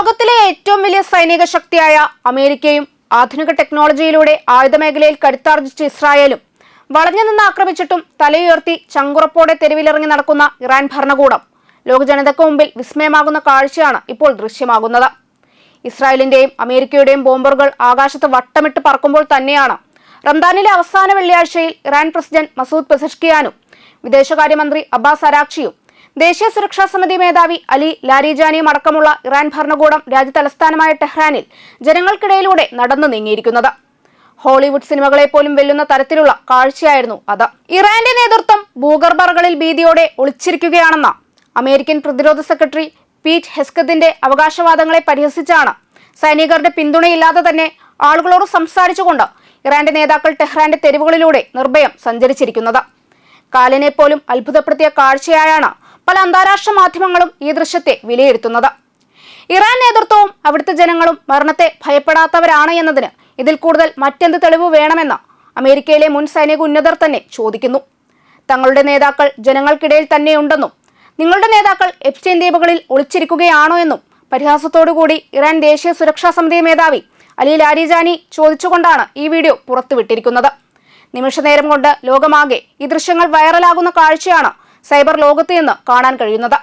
ലോകത്തിലെ ഏറ്റവും വലിയ സൈനിക ശക്തിയായ അമേരിക്കയും ആധുനിക ടെക്നോളജിയിലൂടെ ആയുധമേഖലയിൽ കരുത്താർജിച്ച ഇസ്രായേലും വളഞ്ഞുനിന്ന് ആക്രമിച്ചിട്ടും തലയുയർത്തി ചങ്കുറപ്പോടെ തെരുവിലിറങ്ങി നടക്കുന്ന ഇറാൻ ഭരണകൂടം ലോകജനതയ്ക്ക് മുമ്പിൽ വിസ്മയമാകുന്ന കാഴ്ചയാണ് ഇപ്പോൾ ദൃശ്യമാകുന്നത്. ഇസ്രായേലിന്റെയും അമേരിക്കയുടെയും ബോംബറുകൾ ആകാശത്ത് വട്ടമിട്ട് പറക്കുമ്പോൾ തന്നെയാണ് റംദാനിലെ അവസാന വെള്ളിയാഴ്ചയിൽ ഇറാൻ പ്രസിഡന്റ് മസൂദ് പെസഷ്കിയാനും വിദേശകാര്യമന്ത്രി അബ്ബാസ് അരാക്ചിയും ദേശീയ സുരക്ഷാ സമിതി മേധാവി അലി ലാരിജാനിയും അടക്കമുള്ള ഇറാൻ ഭരണകൂടം രാജ്യതലസ്ഥാനമായ ടെഹ്റാനിൽ ജനങ്ങൾക്കിടയിലൂടെ നടന്നു നീങ്ങിയിരിക്കുന്നത്. ഹോളിവുഡ് സിനിമകളെ പോലും വെല്ലുന്ന തരത്തിലുള്ള കാഴ്ചയായിരുന്നു അത്. ഇറാന്റെ നേതൃത്വം ഭൂഗർഭറകളിൽ ഭീതിയോടെ ഒളിച്ചിരിക്കുകയാണെന്ന അമേരിക്കൻ പ്രതിരോധ സെക്രട്ടറി പീറ്റ് ഹെസ്കത്തിന്റെ അവകാശവാദങ്ങളെ പരിഹസിച്ചാണ് സൈനികരുടെ പിന്തുണയില്ലാതെ തന്നെ ആളുകളോട് സംസാരിച്ചുകൊണ്ട് ഇറാന്റെ നേതാക്കൾ ടെഹ്റാന്റെ തെരുവുകളിലൂടെ നിർഭയം സഞ്ചരിച്ചിരിക്കുന്നത്. കാലിനെ പോലും അത്ഭുതപ്പെടുത്തിയ കാഴ്ചയായാണ് പല അന്താരാഷ്ട്ര മാധ്യമങ്ങളും ഈ ദൃശ്യത്തെ വിലയിരുത്തുന്നത്. ഇറാൻ നേതൃത്വവും അവിടുത്തെ ജനങ്ങളും മരണത്തെ ഭയപ്പെടാത്തവരാണ് എന്നതിന് ഇതിൽ കൂടുതൽ മറ്റെന്ത് തെളിവ് വേണമെന്ന് അമേരിക്കയിലെ മുൻ സൈനിക ഉന്നതർ തന്നെ ചോദിക്കുന്നു. തങ്ങളുടെ നേതാക്കൾ ജനങ്ങൾക്കിടയിൽ തന്നെയുണ്ടെന്നും നിങ്ങളുടെ നേതാക്കൾ എപ്സ്റ്റൈൻ ദ്വീപുകളിൽ ഒളിച്ചിരിക്കുകയാണോ എന്നും പരിഹാസത്തോടുകൂടി ഇറാൻ ദേശീയ സുരക്ഷാ സമിതി മേധാവി അലി ലാരിജാനി ചോദിച്ചുകൊണ്ടാണ് ഈ വീഡിയോ പുറത്തുവിട്ടിരിക്കുന്നത്. നിമിഷനേരം കൊണ്ട് ലോകമാകെ ഈ ദൃശ്യങ്ങൾ വൈറലാകുന്ന കാഴ്ചയാണ് സൈബർ ലോകത്ത് നിന്ന് കാണാൻ കഴിയുന്നത്.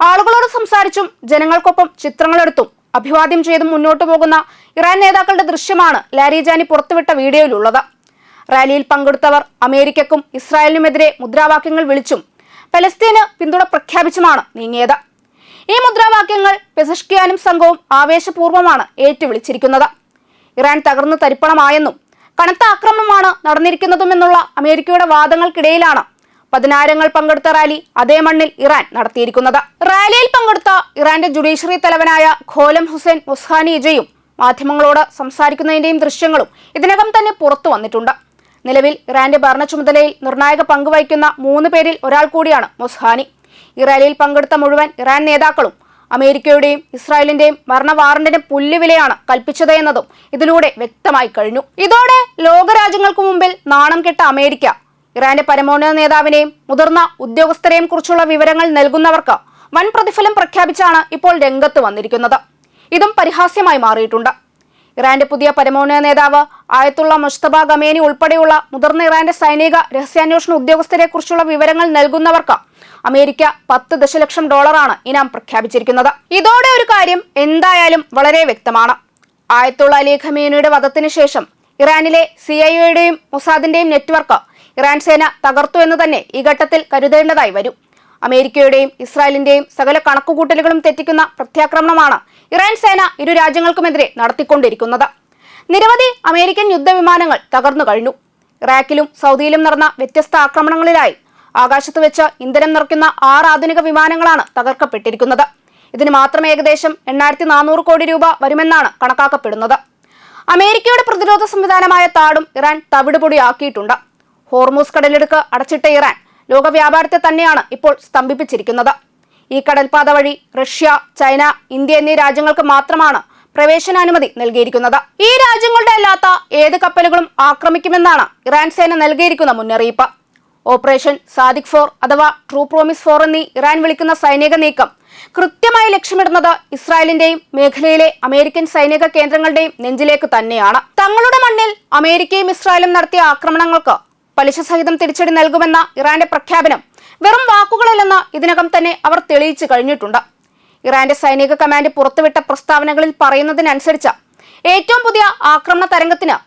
ആളുകളോട് സംസാരിച്ചും ജനങ്ങൾക്കൊപ്പം ചിത്രങ്ങളെടുത്തും അഭിവാദ്യം ചെയ്തും മുന്നോട്ടു പോകുന്ന ഇറാൻ നേതാക്കളുടെ ദൃശ്യമാണ് ലാരിജാനി പുറത്തുവിട്ട വീഡിയോയിലുള്ളത്. റാലിയിൽ പങ്കെടുത്തവർ അമേരിക്കക്കും ഇസ്രായേലിനുമെതിരെ മുദ്രാവാക്യങ്ങൾ വിളിച്ചും പലസ്തീന് പിന്തുണ പ്രഖ്യാപിച്ചുമാണ് നീങ്ങിയത്. ഈ മുദ്രാവാക്യങ്ങൾ പെസഷ്കിയാനും സംഘവും ആവേശപൂർവ്വമാണ് ഏറ്റുവിളിച്ചിരിക്കുന്നത്. ഇറാൻ തകർന്നു തരിപ്പണമായെന്നും കനത്ത ആക്രമണമാണ് നടന്നിരിക്കുന്നതുമെന്നുള്ള അമേരിക്കയുടെ വാദങ്ങൾക്കിടയിലാണ് പതിനായിരങ്ങൾ പങ്കെടുത്ത റാലി അതേ മണ്ണിൽ ഇറാൻ നടത്തിയിരിക്കുന്നത്. റാലിയിൽ പങ്കെടുത്ത ഇറാന്റെ ജുഡീഷ്യറി തലവനായ ഖോലം ഹുസൈൻ മൊസ്ഹാനിജയും മാധ്യമങ്ങളോട് സംസാരിക്കുന്നതിന്റെയും ദൃശ്യങ്ങളും ഇതിനകം തന്നെ പുറത്തു വന്നിട്ടുണ്ട്. നിലവിൽ ഇറാന്റെ ഭരണ ചുമതലയിൽ നിർണായക പങ്ക് വഹിക്കുന്ന 3 പേരിൽ ഒരാൾ കൂടിയാണ് മൊസ്ഹാനി. ഈ റാലിയിൽ പങ്കെടുത്ത മുഴുവൻ ഇറാൻ നേതാക്കളും അമേരിക്കയുടെയും ഇസ്രായേലിന്റെയും മരണ വാറണ്ടിന് പുല്ലുവിലയാണ് കൽപ്പിച്ചത് എന്നതും ഇതിലൂടെ വ്യക്തമായി കഴിഞ്ഞു. ഇതോടെ ലോകരാജ്യങ്ങൾക്ക് മുമ്പിൽ നാണം കെട്ട അമേരിക്ക ഇറാന്റെ പരമോന്നത നേതാവിനെയും മുതിർന്ന ഉദ്യോഗസ്ഥരെയും കുറിച്ചുള്ള വിവരങ്ങൾ നൽകുന്നവർക്ക് വൻ പ്രതിഫലം പ്രഖ്യാപിച്ചാണ് ഇപ്പോൾ രംഗത്ത് വന്നിരിക്കുന്നത്. ഇതും പരിഹാസ്യമായി മാറിയിട്ടുണ്ട്. ഇറാന്റെ പുതിയ പരമോന്നത നേതാവ് ആയത്തുള്ള മുസ്തഫ ഖമേനി ഉൾപ്പെടെയുള്ള മുതിർന്ന ഇറാന്റെ സൈനിക രഹസ്യാന്വേഷണ ഉദ്യോഗസ്ഥരെ കുറിച്ചുള്ള വിവരങ്ങൾ നൽകുന്നവർക്ക് അമേരിക്ക $10 ദശലക്ഷം ഇനാം പ്രഖ്യാപിച്ചിരിക്കുന്നത്. ഇതോടെ ഒരു കാര്യം എന്തായാലും വളരെ വ്യക്തമാണ്. ആയത്തുള്ള അലി ഖമേനിയുടെ വധത്തിന് ശേഷം ഇറാനിലെ CIA-യുടെയും മൊസാദിന്റെയും നെറ്റ്വർക്ക് ഇറാൻ സേന തകർത്തു എന്ന് തന്നെ ഈ ഘട്ടത്തിൽ കരുതേണ്ടതായി വരും. അമേരിക്കയുടെയും ഇസ്രായേലിന്റെയും സകല കണക്കുകൂട്ടലുകളും തെറ്റിക്കുന്ന പ്രത്യാക്രമണമാണ് ഇറാൻ സേന ഇരു രാജ്യങ്ങൾക്കുമെതിരെ നടത്തിക്കൊണ്ടിരിക്കുന്നത്. നിരവധി അമേരിക്കൻ യുദ്ധവിമാനങ്ങൾ തകർന്നു കഴിഞ്ഞു. ഇറാഖിലും സൗദിയിലും നടന്ന വ്യത്യസ്ത ആക്രമണങ്ങളിലായി ആകാശത്ത് വെച്ച് ഇന്ധനം നിറയ്ക്കുന്ന 6 ആധുനിക വിമാനങ്ങളാണ് തകർക്കപ്പെട്ടിരിക്കുന്നത്. ഇതിന് മാത്രം ഏകദേശം 8400 കോടി രൂപ വരുമെന്നാണ് കണക്കാക്കപ്പെടുന്നത്. അമേരിക്കയുടെ പ്രതിരോധ സംവിധാനമായ താഡും ഇറാൻ തവിടുപൊടിയാക്കിയിട്ടുണ്ട്. ഹോർമൂസ് കടലിടുക്ക് അടച്ചിട്ട ഇറാൻ ലോക വ്യാപാരത്തെ തന്നെയാണ് ഇപ്പോൾ സ്തംഭിപ്പിച്ചിരിക്കുന്നത്. ഈ കടൽപാത വഴി റഷ്യ, ചൈന, ഇന്ത്യ എന്നീ രാജ്യങ്ങൾക്ക് മാത്രമാണ് പ്രവേശനാനുമതി നൽകിയിരിക്കുന്നത്. ഈ രാജ്യങ്ങളുടെ അല്ലാത്ത ഏത് കപ്പലുകളും ആക്രമിക്കുമെന്നാണ് ഇറാൻ സേന നൽകിയിരിക്കുന്ന മുന്നറിയിപ്പ്. ഓപ്പറേഷൻ സാദിഖ് 4 അഥവാ ട്രൂ പ്രോമിസ് 4 എന്നീ ഇറാൻ വിളിക്കുന്ന സൈനിക നീക്കം കൃത്യമായി ലക്ഷ്യമിടുന്നത് ഇസ്രായേലിന്റെയും മേഖലയിലെ അമേരിക്കൻ സൈനിക കേന്ദ്രങ്ങളുടെയും നെഞ്ചിലേക്ക് തന്നെയാണ്. തങ്ങളുടെ മണ്ണിൽ അമേരിക്കയും ഇസ്രായേലും നടത്തിയ ആക്രമണങ്ങൾക്ക് പലിശ സഹിതം തിരിച്ചടി നൽകുമെന്ന ഇറാന്റെ പ്രഖ്യാപനം വെറും വാക്കുകളല്ലെന്ന് ഇതിനകം തന്നെ അവർ തെളിയിച്ചു കഴിഞ്ഞിട്ടുണ്ട്. ഇറാന്റെ സൈനിക കമാൻഡ് പുറത്തുവിട്ട പ്രസ്താവനകളിൽ പറയുന്നതിനനുസരിച്ച് ഏറ്റവും പുതിയ ആക്രമണ തരംഗത്തിന്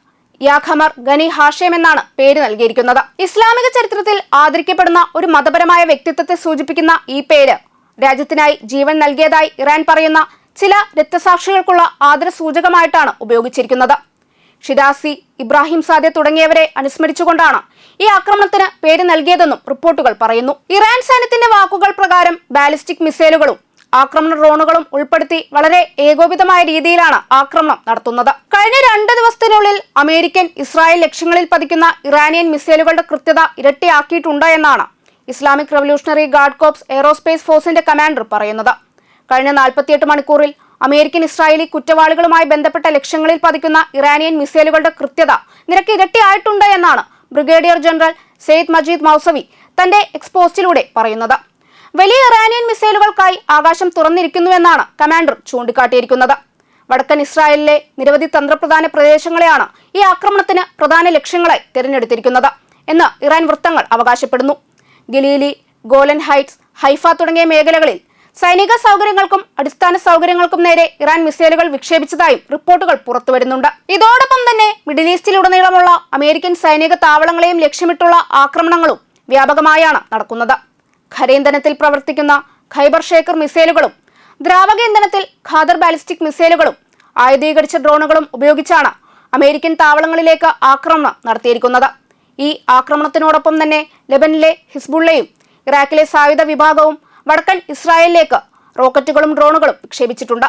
യാഖമർ ഗനി ഹാഷേം എന്നാണ് പേര് നൽകിയിരിക്കുന്നത്. ഇസ്ലാമിക ചരിത്രത്തിൽ ആദരിക്കപ്പെടുന്ന ഒരു മതപരമായ വ്യക്തിത്വത്തെ സൂചിപ്പിക്കുന്ന ഈ പേര് രാജ്യത്തിനായി ജീവൻ നൽകിയതായി ഇറാൻ പറയുന്ന ചില രക്തസാക്ഷികൾക്കുള്ള ആദരസൂചകമായിട്ടാണ് ഉപയോഗിച്ചിരിക്കുന്നത്. ഷിദാസി, ഇബ്രാഹിം സാദെ തുടങ്ങിയവരെ അനുസ്മരിച്ചുകൊണ്ടാണ് ഈ ആക്രമണത്തിന് പേര് നൽകിയതെന്നും റിപ്പോർട്ടുകൾ പറയുന്നു. ഇറാൻ സൈന്യത്തിന്റെ വാക്കുകൾ പ്രകാരം ബാലിസ്റ്റിക് മിസൈലുകളും ആക്രമണ ഡ്രോണുകളും ഉൾപ്പെടുത്തി വളരെ ഏകോപിതമായ രീതിയിലാണ് ആക്രമണം നടത്തുന്നത്. കഴിഞ്ഞ 2 ദിവസത്തിനുള്ളിൽ അമേരിക്കൻ, ഇസ്രായേൽ ലക്ഷ്യങ്ങളിൽ പതിക്കുന്ന ഇറാനിയൻ മിസൈലുകളുടെ കൃത്യത ഇരട്ടിയാക്കിയിട്ടുണ്ട് എന്നാണ് Islamic revolutionary guard corps aerospace ഫോഴ്സിന്റെ കമാൻഡർ പറയുന്നത്. കഴിഞ്ഞ 48 മണിക്കൂറിൽ അമേരിക്കൻ ഇസ്രായേലി കുറ്റവാളികളുമായി ബന്ധപ്പെട്ട ലക്ഷ്യങ്ങളിൽ പതിക്കുന്ന ഇറാനിയൻ മിസൈലുകളുടെ കൃത്യത നിരക്ക് ഇരട്ടിയായിട്ടുണ്ട് എന്നാണ് brigadier general Seyed Majid Mousavi തന്റെ എക്സ്പോസ്റ്റിലൂടെ പറയുന്നത്. വലിയ ഇറാനിയൻ മിസൈലുകൾക്കായി ആകാശം തുറന്നിരിക്കുന്നുവെന്നാണ് കമാൻഡർ ചൂണ്ടിക്കാട്ടിയിരിക്കുന്നത്. വടക്കൻ ഇസ്രായേലിലെ നിരവധി തന്ത്രപ്രധാന പ്രദേശങ്ങളെയാണ് ഈ ആക്രമണത്തിന് പ്രധാന ലക്ഷ്യങ്ങളായി തിരഞ്ഞെടുത്തിരിക്കുന്നത് എന്ന് ഇറാൻ വൃത്തങ്ങൾ അവകാശപ്പെടുന്നു. ഗലീലി, ഗോലൻ ഹൈറ്റ്സ്, ഹൈഫ തുടങ്ങിയ മേഖലകളിൽ സൈനിക സൗകര്യങ്ങൾക്കും അടിസ്ഥാന സൗകര്യങ്ങൾക്കും നേരെ ഇറാൻ മിസൈലുകൾ വിക്ഷേപിച്ചതായും റിപ്പോർട്ടുകൾ പുറത്തുവരുന്നുണ്ട്. ഇതോടൊപ്പം തന്നെ മിഡിൽ ഈസ്റ്റിലുടനീളമുള്ള അമേരിക്കൻ സൈനിക താവളങ്ങളെയും ലക്ഷ്യമിട്ടുള്ള ആക്രമണങ്ങളും വ്യാപകമായാണ് നടക്കുന്നത്. ഖരേന്ദ്രത്തിൽ പ്രവർത്തിക്കുന്ന ഖൈബർ ഷേക്കർ മിസൈലുകളും ദ്രാവക ഇന്ധനത്തിൽ ഖാദർ ബാലിസ്റ്റിക് മിസൈലുകളും ആയുധീകരിച്ച ഡ്രോണുകളും ഉപയോഗിച്ചാണ് അമേരിക്കൻ താവളങ്ങളിലേക്ക് ആക്രമണം നടത്തിയിരിക്കുന്നത്. ഈ ആക്രമണത്തിനോടൊപ്പം തന്നെ ലെബനിലെ ഹിസ്ബുള്ളയും ഇറാഖിലെ സായുധ വിഭാഗവും വടക്കൻ ഇസ്രായേലിലേക്ക് റോക്കറ്റുകളും ഡ്രോണുകളും വിക്ഷേപിച്ചിട്ടുണ്ട്.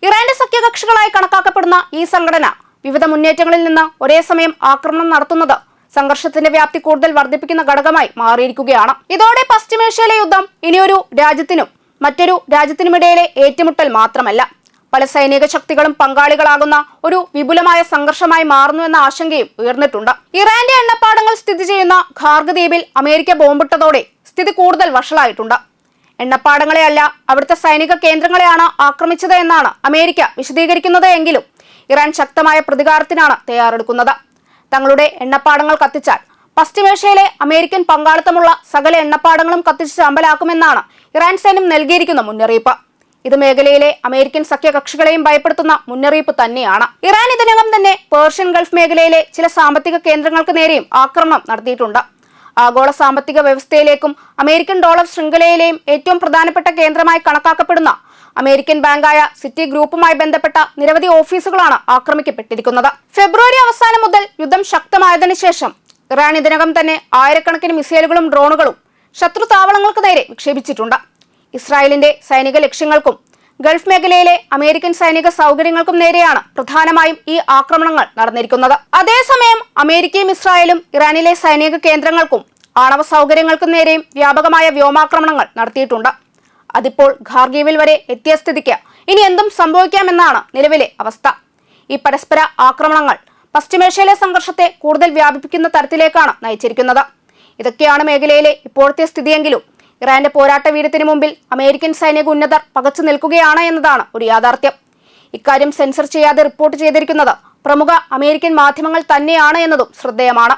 ഇറാന്റെ സഖ്യകക്ഷികളായി കണക്കാക്കപ്പെടുന്ന ഈ സംഘടന വിവിധ മുന്നേറ്റങ്ങളിൽ നിന്ന് ഒരേ സമയം ആക്രമണം നടത്തുന്നത് സംഘർഷത്തിന്റെ വ്യാപ്തി കൂടുതൽ വർദ്ധിപ്പിക്കുന്ന ഘടകമായി മാറിയിരിക്കുകയാണ്. ഇതോടെ പശ്ചിമേഷ്യയിലെ യുദ്ധം ഇനിയൊരു രാജ്യത്തിനും മറ്റൊരു രാജ്യത്തിനുമിടയിലെ ഏറ്റുമുട്ടൽ മാത്രമല്ല, പല സൈനിക ശക്തികളും പങ്കാളികളാകുന്ന ഒരു വിപുലമായ സംഘർഷമായി മാറുന്നുവെന്ന ആശങ്കയും ഉയർന്നിട്ടുണ്ട്. ഇറാന്റെ എണ്ണപ്പാടങ്ങൾ സ്ഥിതി ചെയ്യുന്ന ഖാർഗ് ദ്വീപിൽ അമേരിക്ക ബോംബിട്ടതോടെ സ്ഥിതി കൂടുതൽ വഷളായിട്ടുണ്ട്. എണ്ണപ്പാടങ്ങളെ അല്ല, അവിടുത്തെ സൈനിക കേന്ദ്രങ്ങളെയാണ് ആക്രമിച്ചത് എന്നാണ് അമേരിക്ക വിശദീകരിക്കുന്നത് എങ്കിലും ഇറാൻ ശക്തമായ പ്രതികാരത്തിനാണ് തയ്യാറെടുക്കുന്നത്. തങ്ങളുടെ എണ്ണപ്പാടങ്ങൾ കത്തിച്ചാൽ പശ്ചിമേഷ്യയിലെ അമേരിക്കൻ പങ്കാളിത്തമുള്ള സകല എണ്ണപ്പാടങ്ങളും കത്തിച്ച് ചമ്പലാക്കുമെന്നാണ് ഇറാൻ സൈന്യം നൽകിയിരിക്കുന്ന മുന്നറിയിപ്പ്. ഇത് മേഖലയിലെ അമേരിക്കൻ സഖ്യകക്ഷികളെയും ഭയപ്പെടുത്തുന്ന മുന്നറിയിപ്പ് തന്നെയാണ്. ഇറാൻ ഇതിനകം തന്നെ പേർഷ്യൻ ഗൾഫ് മേഖലയിലെ ചില സാമ്പത്തിക കേന്ദ്രങ്ങൾക്ക് നേരെയും ആക്രമണം നടത്തിയിട്ടുണ്ട്. ആഗോള സാമ്പത്തിക വ്യവസ്ഥയിലേക്കും അമേരിക്കൻ ഡോളർ ശൃംഖലയിലെയും ഏറ്റവും പ്രധാനപ്പെട്ട കേന്ദ്രമായി കണക്കാക്കപ്പെടുന്ന അമേരിക്കൻ ബാങ്കായ സിറ്റി ഗ്രൂപ്പുമായി ബന്ധപ്പെട്ട നിരവധി ഓഫീസുകളാണ് ആക്രമിക്കപ്പെട്ടിരിക്കുന്നത്. ഫെബ്രുവരി അവസാനം മുതൽ യുദ്ധം ശക്തമായതിനു ശേഷം ഇറാൻ ഇതിനകം തന്നെ ആയിരക്കണക്കിന് മിസൈലുകളും ഡ്രോണുകളും ശത്രു താവളങ്ങൾക്ക് നേരെ വിക്ഷേപിച്ചിട്ടുണ്ട്. ഇസ്രായേലിന്റെ സൈനിക ലക്ഷ്യങ്ങൾക്കും ഗൾഫ് മേഖലയിലെ അമേരിക്കൻ സൈനിക സൗകര്യങ്ങൾക്കും നേരെയാണ് പ്രധാനമായും ഈ ആക്രമണങ്ങൾ നടന്നിരിക്കുന്നത്. അതേസമയം അമേരിക്കയും ഇസ്രായേലും ഇറാനിലെ സൈനിക കേന്ദ്രങ്ങൾക്കും ആണവ സൗകര്യങ്ങൾക്കും നേരെയും വ്യാപകമായ വ്യോമാക്രമണങ്ങൾ നടത്തിയിട്ടുണ്ട്. അതിപ്പോൾ ഖാർഗീവിൽ വരെ എത്തിയ സ്ഥിതിക്ക് ഇനി എന്തും സംഭവിക്കാമെന്നാണ് നിലവിലെ അവസ്ഥ. ഈ പരസ്പര ആക്രമണങ്ങൾ പശ്ചിമേഷ്യയിലെ സംഘർഷത്തെ കൂടുതൽ വ്യാപിപ്പിക്കുന്ന തരത്തിലേക്കാണ് നയിച്ചിരിക്കുന്നത്. ഇതൊക്കെയാണ് മേഖലയിലെ ഇപ്പോഴത്തെ സ്ഥിതിയെങ്കിലും ഇറാന്റെ പോരാട്ട വീര്യത്തിന് മുമ്പിൽ അമേരിക്കൻ സൈനിക ഉന്നതർ പകച്ചു നിൽക്കുകയാണ് എന്നതാണ് ഒരു യാഥാർത്ഥ്യം. ഇക്കാര്യം സെൻസർ ചെയ്യാതെ റിപ്പോർട്ട് ചെയ്തിരിക്കുന്നത് പ്രമുഖ അമേരിക്കൻ മാധ്യമങ്ങൾ തന്നെയാണ് എന്നതും ശ്രദ്ധേയമാണ്.